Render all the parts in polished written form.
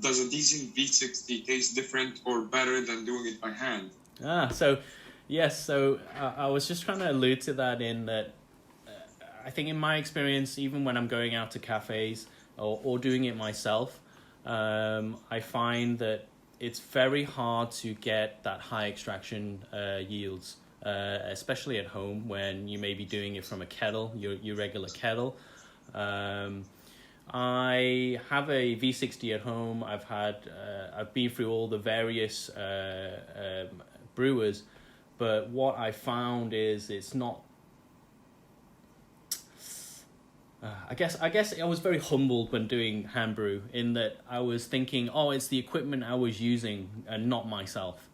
does a Decent V60 taste different or better than doing it by hand? So yes, so I was just trying to allude to that in that I think in my experience, even when I'm going out to cafes or doing it myself, I find that it's very hard to get that high extraction yields, especially at home when you may be doing it from a kettle, your regular kettle. I have a V60 at home. I've been through all the various brewers, but what I found is it's not. I guess I was very humbled when doing hand brew in that I was thinking, oh, it's the equipment I was using and not myself,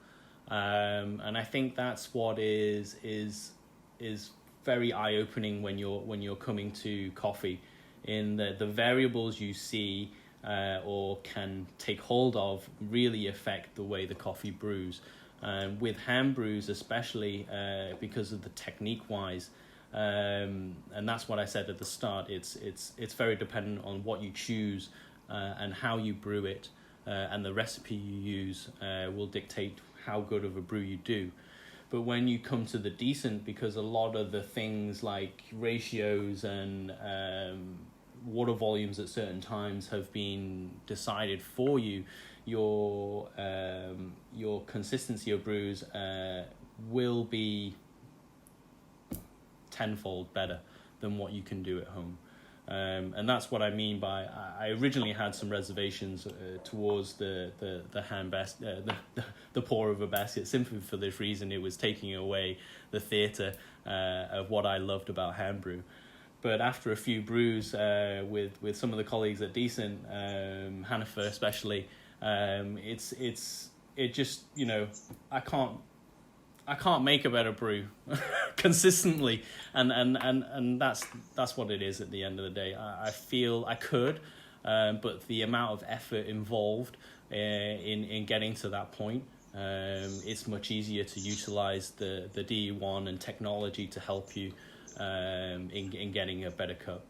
and I think that's what is very eye opening when you're coming to coffee, in that the variables you see or can take hold of really affect the way the coffee brews. With hand brews, especially because of the technique wise. And that's what I said at the start. It's very dependent on what you choose and how you brew it, and the recipe you use will dictate how good of a brew you do. But when you come to the decent, because a lot of the things like ratios and water volumes at certain times have been decided for you, your consistency of brews will be tenfold better than what you can do at home. And that's what I mean by I originally had some reservations towards the hand the pour over basket, simply for this reason: it was taking away the theatre of what I loved about hand brew. But after a few brews with some of the colleagues at Decent, Hannaford especially, it just, you know, I can't make a better brew consistently, and that's what it is at the end of the day. I feel I could, but the amount of effort involved in getting to that point, it's much easier to utilize the DE1 and technology to help you in getting a better cup.